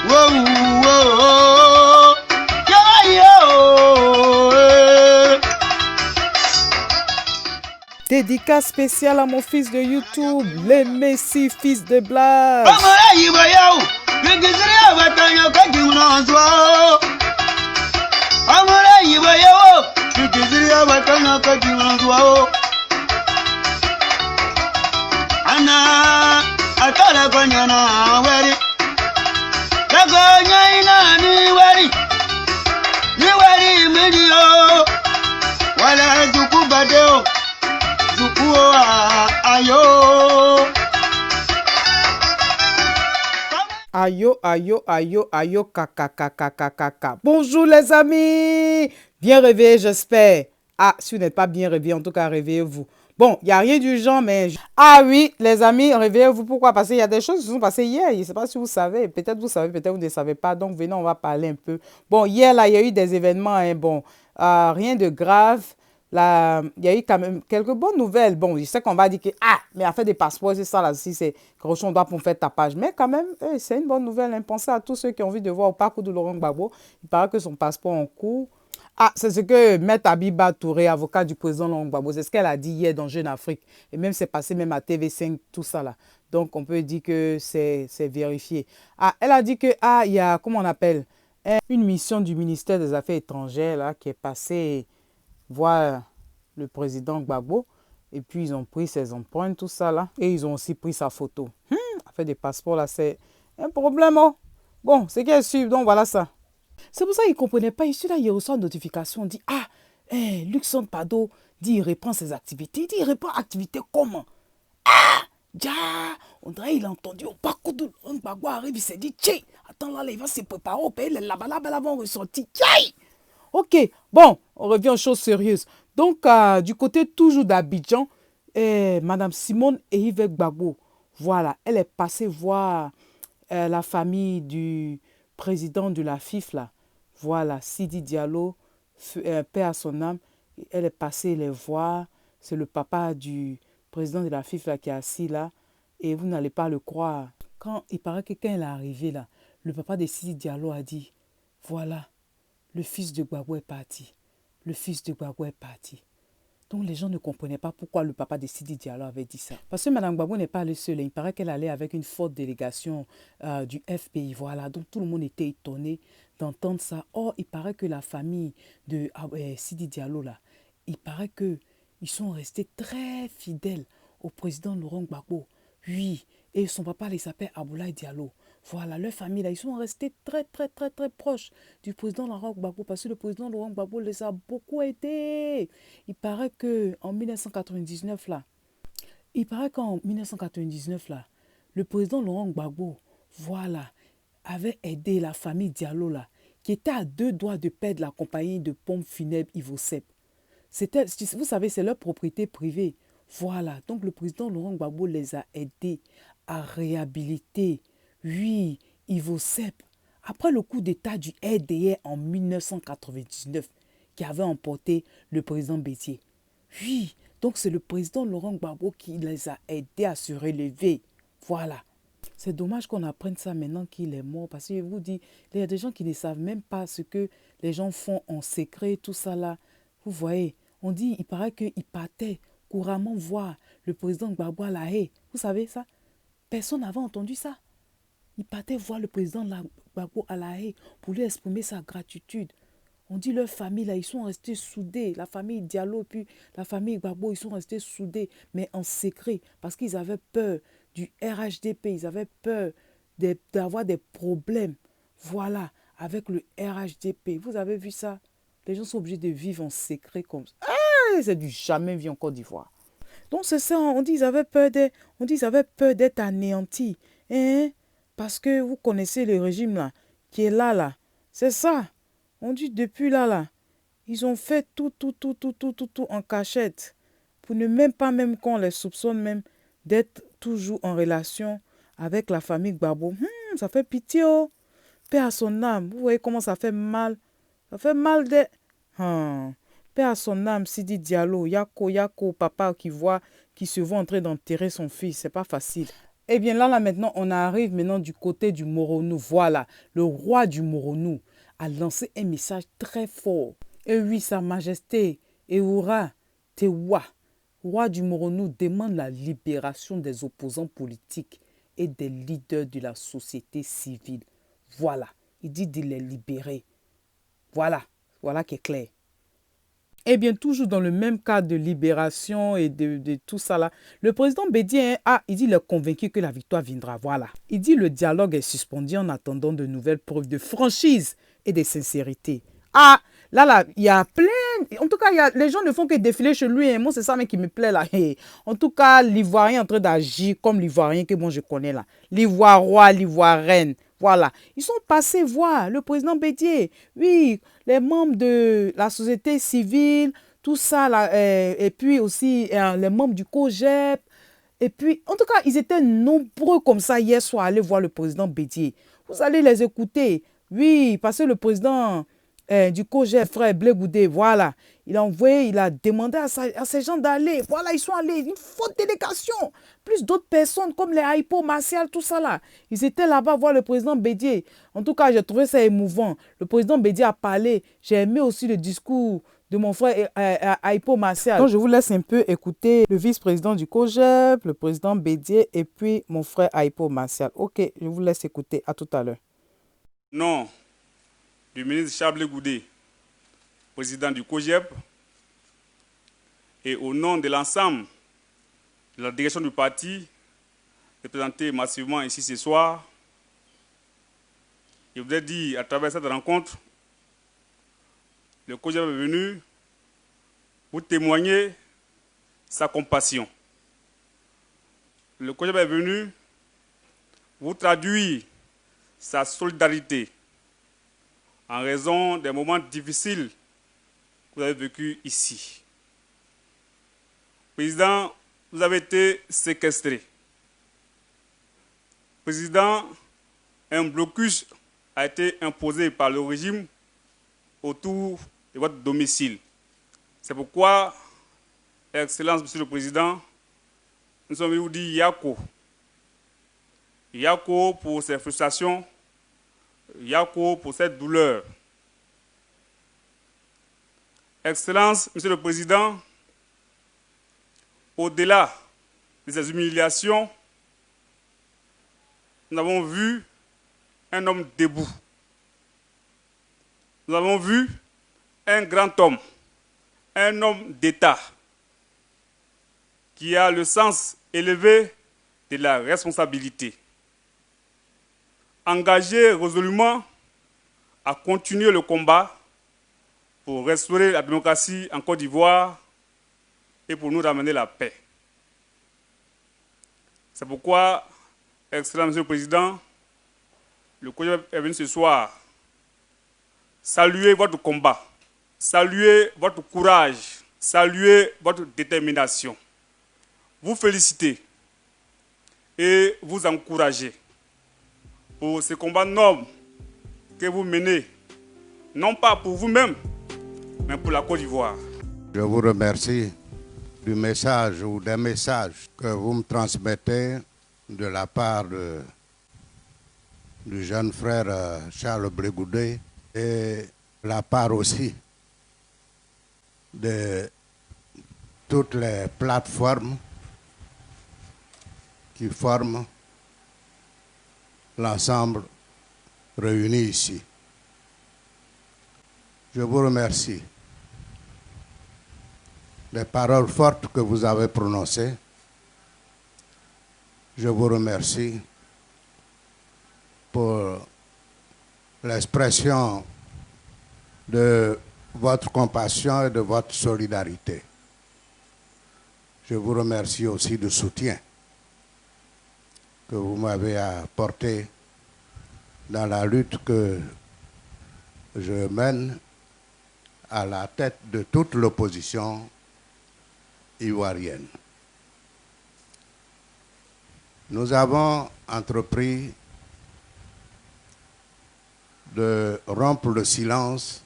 Wow, wow, Dédicace spéciale à mon fils de YouTube, le Messi, fils de Blaze. Ayo, ayo, ayo, ayo, kaka, kaka, kaka, kaka. Bonjour les amis. Bien réveillés, j'espère. Ah, si vous n'êtes pas bien réveillés, en tout cas, réveillez-vous. Bon, il n'y a rien du genre, mais... Ah oui, les amis, réveillez-vous. Pourquoi? Parce qu'il y a des choses qui se sont passées hier. Je ne sais pas si vous savez. Peut-être vous savez, peut-être vous ne savez pas. Donc, venez, on va parler un peu. Bon, hier, là, il y a eu des événements. Hein, bon, rien de grave. Là, il y a eu quand même quelques bonnes nouvelles. Bon, je sais qu'on va dire que, mais en fait, des passeports, c'est ça, là, si c'est on doit pour faire tapage. Mais quand même, c'est une bonne nouvelle. Hein. Pensez à tous ceux qui ont envie de voir au parcours de Laurent Gbagbo. Il paraît que son passeport en cours. Ah, c'est ce que Maître Abiba Touré, avocat du président Laurent Gbagbo, c'est ce qu'elle a dit hier dans Jeune Afrique. Et même, c'est passé même à TV5, tout ça, là. Donc, on peut dire que c'est vérifié. Ah, elle a dit que, il y a, comment on appelle, une mission du ministère des Affaires étrangères, là, qui est passée voir le président Gbagbo. Et puis, ils ont pris ses empreintes, tout ça, là. Et ils ont aussi pris sa photo. Fait des passeports, là, c'est un problème. Oh. Bon, c'est qu'elle suit, donc voilà ça. C'est pour ça qu'il ne comprenait pas. Ici, là, il reçoit une notification. On dit, Luxon Pado dit, il reprend ses activités. Il dit, il reprend activité comment? Déjà, on dirait il a entendu au parcours de Gbagbo arrive, il s'est dit, tiens, attends là, il va se préparer au pays, les là vont ressortir. Tiens! Ok, bon, on revient aux choses sérieuses. Donc, du côté toujours d'Abidjan, Madame Simone et Yves Gbagbo, voilà, elle est passée voir la famille du président de la FIF, là. Voilà, Sidi Diallo, paix à son âme. Elle est passée les voir. C'est le papa du président de la FIF, là, qui est assis là. Et vous n'allez pas le croire. Il paraît que quand elle est arrivée, là, le papa de Sidi Diallo a dit, voilà, le fils de Gbagbo est parti. Le fils de Gbagbo est parti. Donc les gens ne comprenaient pas pourquoi le papa de Sidi Diallo avait dit ça. Parce que Mme Gbagbo n'est pas allée seule. Il paraît qu'elle allait avec une forte délégation du FPI. Voilà. Donc tout le monde était étonné d'entendre ça. Or, il paraît que la famille de Sidi Diallo, là, il paraît qu'ils sont restés très fidèles au président Laurent Gbagbo. Oui. Et son papa, il s'appelle Aboulaye Diallo. Voilà, leur famille, là, ils sont restés très, très, très, très proches du président Laurent Gbagbo parce que le président Laurent Gbagbo les a beaucoup aidés. Il paraît qu'en 1999, là, le président Laurent Gbagbo, voilà, avait aidé la famille Diallo, là, qui était à 2 doigts de perdre la compagnie de pompes funèbres Ivosep. Vous savez, c'est leur propriété privée. Voilà, donc le président Laurent Gbagbo les a aidés à réhabiliter. Oui, Ivosep, après le coup d'État du RDR en 1999, qui avait emporté le président Bétier. Oui, donc c'est le président Laurent Gbagbo qui les a aidés à se relever. Voilà. C'est dommage qu'on apprenne ça maintenant qu'il est mort, parce que je vous dis, il y a des gens qui ne savent même pas ce que les gens font en secret, tout ça là. Vous voyez, on dit, il paraît qu'il partait couramment voir le président Gbagbo à La Haye. Vous savez ça? Personne n'avait entendu ça. Il partait voir le président Gbagbo à La Haye pour lui exprimer sa gratitude. On dit leur famille, là, ils sont restés soudés. La famille Diallo, puis la famille Gbagbo, ils sont restés soudés, mais en secret, parce qu'ils avaient peur du RHDP, ils avaient peur d'avoir des problèmes. Voilà, avec le RHDP. Vous avez vu ça? Les gens sont obligés de vivre en secret comme ça. C'est du jamais vu en Côte d'Ivoire. Donc c'est ça, on dit qu'ils avaient peur d'être anéantis. Hein? Parce que vous connaissez le régime là, qui est là. C'est ça. On dit depuis là, ils ont fait tout en cachette. Pour ne même pas, même qu'on les soupçonne même, d'être toujours en relation avec la famille Gbagbo. Ça fait pitié, oh. Paix à son âme. Vous voyez comment ça fait mal. Ça fait mal de... Paix à son âme, Sidi Diallo. Yako, papa qui se voit en train d'enterrer son fils. C'est pas facile. Eh bien là, maintenant, on arrive maintenant du côté du Moronou. Voilà, le roi du Moronou a lancé un message très fort. Et oui, Sa Majesté Eoura Tewa, roi du Moronou, demande la libération des opposants politiques et des leaders de la société civile. Voilà, il dit de les libérer. Voilà, voilà qui est clair. Eh bien, toujours dans le même cadre de libération et de tout ça là, le président Bédié, il dit, il est convaincu que la victoire viendra. Voilà. Il dit, le dialogue est suspendu en attendant de nouvelles preuves de franchise et de sincérité. Ah, là, il y a plein. En tout cas, les gens ne font que défiler chez lui. Moi, c'est ça même qui me plaît là. En tout cas, l'Ivoirien est en train d'agir comme l'Ivoirien que moi je connais là. L'Ivoirien, l'Ivoirienne. Voilà. Ils sont passés voir le président Bédié. Oui, les membres de la société civile, tout ça là, et puis aussi les membres du COGEP. Et puis, en tout cas, ils étaient nombreux comme ça hier soir à aller voir le président Bédié. Vous allez les écouter. Oui, parce que le président du COGEP, frère Blé Goudé, voilà, il a envoyé, il a demandé à ces gens d'aller. Voilà, ils sont allés. Une forte délégation. Plus d'autres personnes comme les Haïpo, Martial, tout ça là. Ils étaient là-bas voir le président Bédié. En tout cas, j'ai trouvé ça émouvant. Le président Bédié a parlé. J'ai aimé aussi le discours de mon frère Haïpo Martial. Donc, je vous laisse un peu écouter le vice-président du COGEP, le président Bédié et puis mon frère Haïpo Martial. Ok, je vous laisse écouter. À tout à l'heure. Non. Du ministre Chablé Goudé, président du COGEP, et au nom de l'ensemble de la direction du parti, représentée massivement ici ce soir, je voudrais dire à travers cette rencontre, le COGEP est venu pour témoigner sa compassion. Le COGEP est venu pour traduire sa solidarité en raison des moments difficiles que vous avez vécus ici. Président, vous avez été séquestré. Président, un blocus a été imposé par le régime autour de votre domicile. C'est pourquoi, Excellence, Monsieur le Président, nous sommes venus vous dire Yako. Yako pour ces frustrations, Yako pour cette douleur. Excellence, Monsieur le Président, au-delà de ces humiliations, nous avons vu un homme debout. Nous avons vu un grand homme, un homme d'État qui a le sens élevé de la responsabilité. Engagé résolument à continuer le combat pour restaurer la démocratie en Côte d'Ivoire et pour nous ramener la paix. C'est pourquoi, Excellent Monsieur le Président, le COGEP est venu ce soir saluer votre combat, saluer votre courage, saluer votre détermination, vous féliciter et vous encourager pour ce combat noble que vous menez, non pas pour vous-même, mais pour la Côte d'Ivoire. Je vous remercie du message ou des messages que vous me transmettez de la part du jeune frère Charles Blé Goudé et la part aussi de toutes les plateformes qui forment l'ensemble réuni ici. Je vous remercie des paroles fortes que vous avez prononcées. Je vous remercie pour l'expression de votre compassion et de votre solidarité. Je vous remercie aussi du soutien que vous m'avez apporté dans la lutte que je mène à la tête de toute l'opposition ivoirienne. Nous avons entrepris de rompre le silence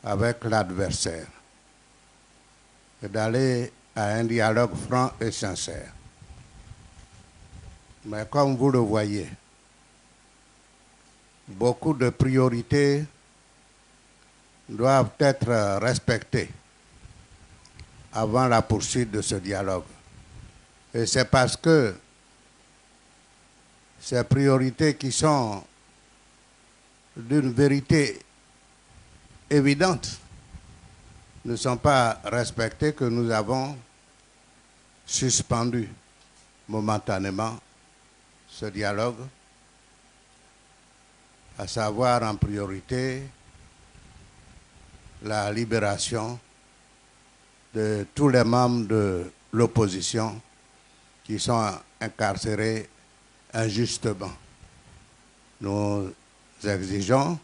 avec l'adversaire et d'aller à un dialogue franc et sincère. Mais comme vous le voyez, beaucoup de priorités doivent être respectées avant la poursuite de ce dialogue. Et c'est parce que ces priorités qui sont d'une vérité évidente ne sont pas respectées que nous avons suspendu momentanément ce dialogue, à savoir en priorité la libération de tous les membres de l'opposition qui sont incarcérés injustement. Nous exigeons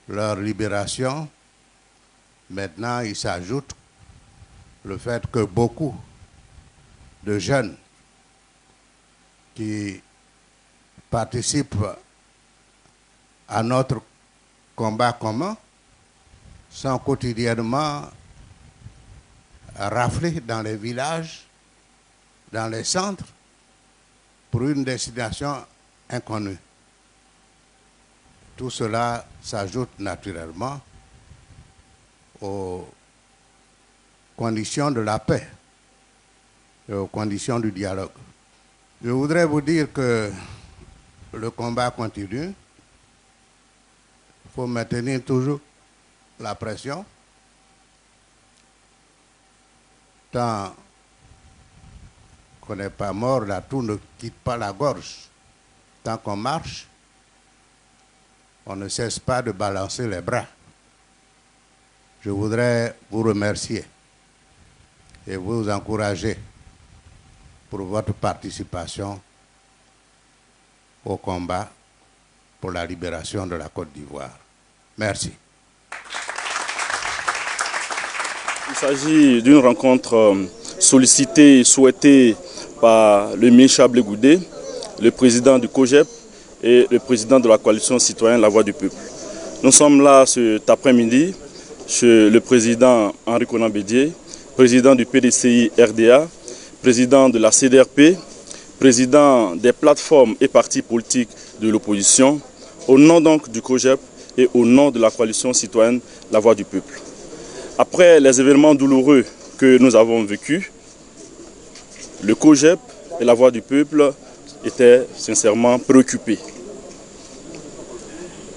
leur libération. Maintenant, il s'ajoute le fait que beaucoup de jeunes qui participent à notre combat commun sont quotidiennement raflés dans les villages, dans les centres, pour une destination inconnue. Tout cela s'ajoute naturellement aux conditions de la paix et aux conditions du dialogue. Je voudrais vous dire que le combat continue. Il faut maintenir toujours la pression, tant qu'on n'est pas mort, la toux ne quitte pas la gorge. Tant qu'on marche, on ne cesse pas de balancer les bras. Je voudrais vous remercier et vous encourager pour votre participation au combat pour la libération de la Côte d'Ivoire. Merci. Il s'agit d'une rencontre sollicitée et souhaitée par le ministre Chablé Goudé, le président du COJEP et le président de la coalition citoyenne La Voix du Peuple. Nous sommes là cet après-midi chez le président Henri Konan Bédié, président du PDCI RDA, président de la CDRP, président des plateformes et partis politiques de l'opposition, au nom donc du COJEP et au nom de la coalition citoyenne La Voix du Peuple. Après les événements douloureux que nous avons vécus, le COJEP et La Voix du Peuple étaient sincèrement préoccupés.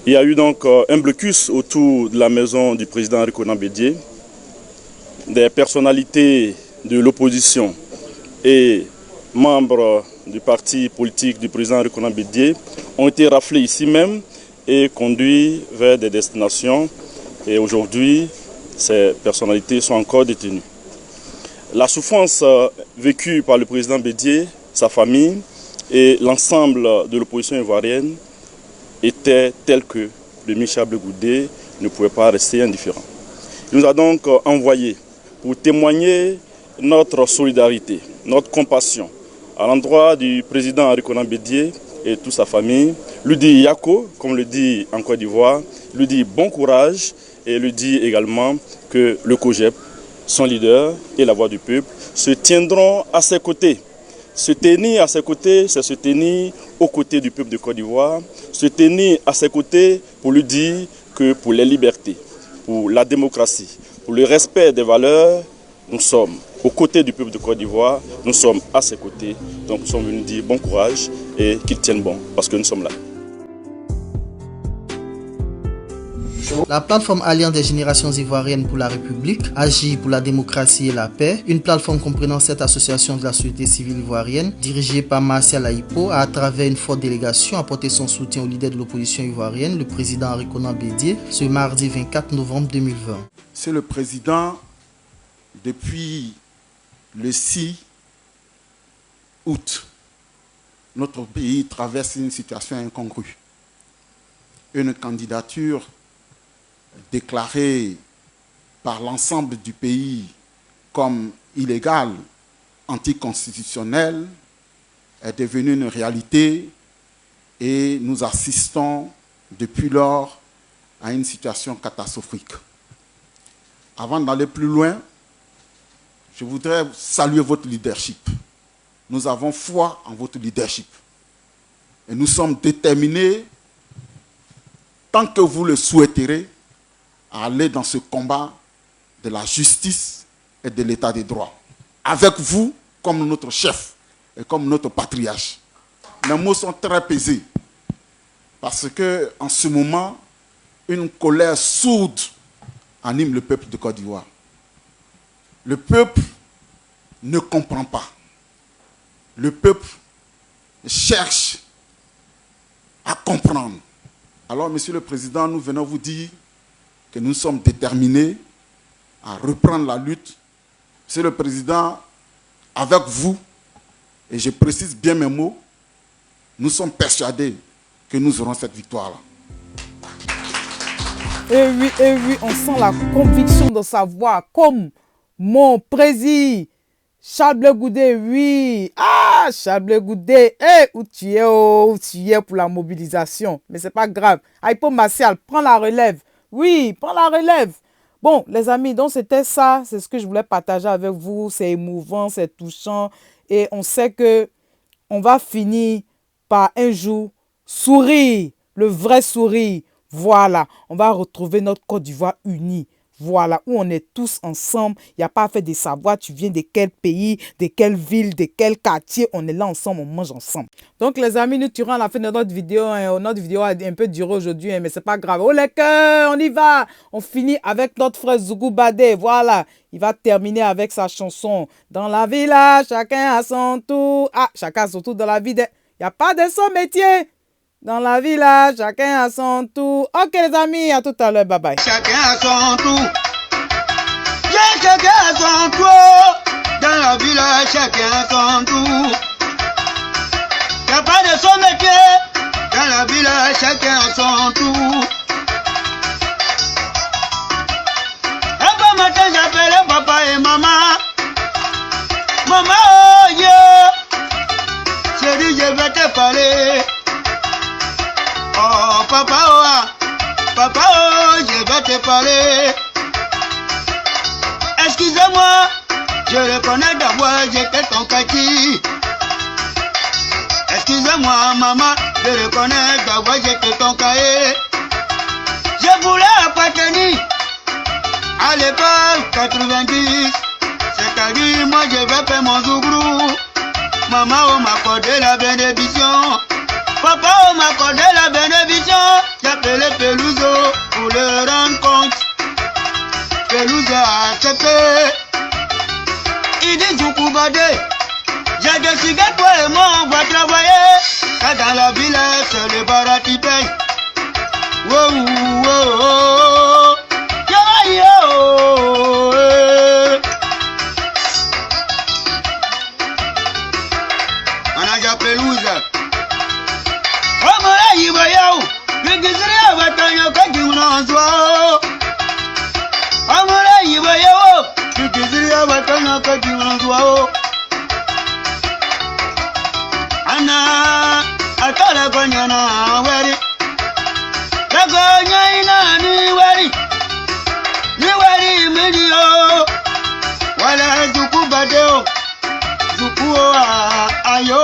Il y a eu donc un blocus autour de la maison du président Henri Konan Bédié. Des personnalités de l'opposition et membres du parti politique du président Henri Konan Bédié ont été raflés ici même et conduits vers des destinations. Et aujourd'hui, ces personnalités sont encore détenues. La souffrance vécue par le président Bédié, sa famille et l'ensemble de l'opposition ivoirienne était telle que le ministre Chablé Goudé ne pouvait pas rester indifférent. Il nous a donc envoyé pour témoigner notre solidarité, notre compassion à l'endroit du président Henri Konan Bédié et toute sa famille. Lui dit Yako, comme le dit en Côte d'Ivoire, lui dit bon courage et lui dit également que le COJEP, son leader et La Voix du Peuple se tiendront à ses côtés. Se tenir à ses côtés, c'est se tenir aux côtés du peuple de Côte d'Ivoire, se tenir à ses côtés pour lui dire que pour les libertés, pour la démocratie, pour le respect des valeurs, nous sommes aux côtés du peuple de Côte d'Ivoire, nous sommes à ses côtés. Donc nous sommes venus dire bon courage et qu'ils tiennent bon, parce que nous sommes là. La plateforme Alliance des générations ivoiriennes pour la République agit pour la démocratie et la paix, une plateforme comprenant 7 associations de la société civile ivoirienne, dirigée par Martial Aipo, a à travers une forte délégation apporté son soutien au leader de l'opposition ivoirienne, le président Henri Konan Bédié, ce mardi 24 novembre 2020. C'est le président, depuis le 6 août, notre pays traverse une situation incongrue. Une candidature déclarée par l'ensemble du pays comme illégale, anticonstitutionnelle, est devenue une réalité et nous assistons depuis lors à une situation catastrophique. Avant d'aller plus loin, je voudrais saluer votre leadership. nous avons foi en votre leadership. Et nous sommes déterminés, tant que vous le souhaiterez, à aller dans ce combat de la justice et de l'état de droit. Avec vous, comme notre chef et comme notre patriarche. Les mots sont très pesés. Parce qu'en ce moment, une colère sourde anime le peuple de Côte d'Ivoire. Le peuple ne comprend pas. Le peuple cherche à comprendre. Alors, Monsieur le Président, nous venons vous dire que nous sommes déterminés à reprendre la lutte. Monsieur le Président, avec vous, et je précise bien mes mots, nous sommes persuadés que nous aurons cette victoire-là. Eh oui, on sent la conviction de sa voix, comme mon président Charles Blé Goudé, oui. Ah, Charles Blé Goudé, où tu es pour la mobilisation. Mais c'est pas grave. Aipo Martial, prends la relève. Oui, prends la relève. Bon, les amis, donc c'était ça. C'est ce que je voulais partager avec vous. C'est émouvant, c'est touchant. Et on sait que on va finir par un jour sourire, le vrai sourire. Voilà, on va retrouver notre Côte d'Ivoire unie. Voilà, où on est tous ensemble. Il n'y a pas à faire de savoir tu viens de quel pays, de quelle ville, de quel quartier. On est là ensemble, on mange ensemble. Donc les amis, nous tirons à la fin de notre vidéo. Notre vidéo a un peu duré aujourd'hui, mais c'est pas grave. Oh les cœurs, on y va. On finit avec notre frère Zougou Badé. Voilà, il va terminer avec sa chanson. Dans la village, chacun a son tour. Ah, chacun a son tour dans la vie. Il n'y a pas de son métier. Dans la village, chacun a son tour. Ok les amis, à tout à l'heure, bye bye. Chacun a son tour. Yeah, chacun a son tour. Dans la village, chacun a son tour. Y'a pas de son métier. Dans la village, chacun a son tour. Un bon matin, j'appelle papa et maman. Maman, oh yeah. J'ai dit, je vais te parler. Oh papa, oh, je vais te parler. Excusez-moi, je reconnais d'avoir jeté ton kaki. Excusez-moi maman, je reconnais d'avoir jeté ton cahier. Je voulais appartenir à l'époque 90. C'est-à-dire moi je vais faire mon zougrou. Maman, on m'a accordé la bénédiction. Papa, on m'a accordé la bénédiction. J'ai appelé Pelouzo pour le rendre compte. Pelouzo a accepté. Il dit Zougou Badé, j'ai décidé que toi et moi on va travailler. Car dans la ville, c'est le barat qui paye. Wow, wow, wow. Manager Pelouzo. Omora yiba yau, bigizri abatanyo kajimunanzwa. Omora yiba yau, bigizri abatanyo kajimunanzwa. Ana atala konyana weri, lagonya ina ni weri midio. Wala Zougou Badé, Zougou ayo.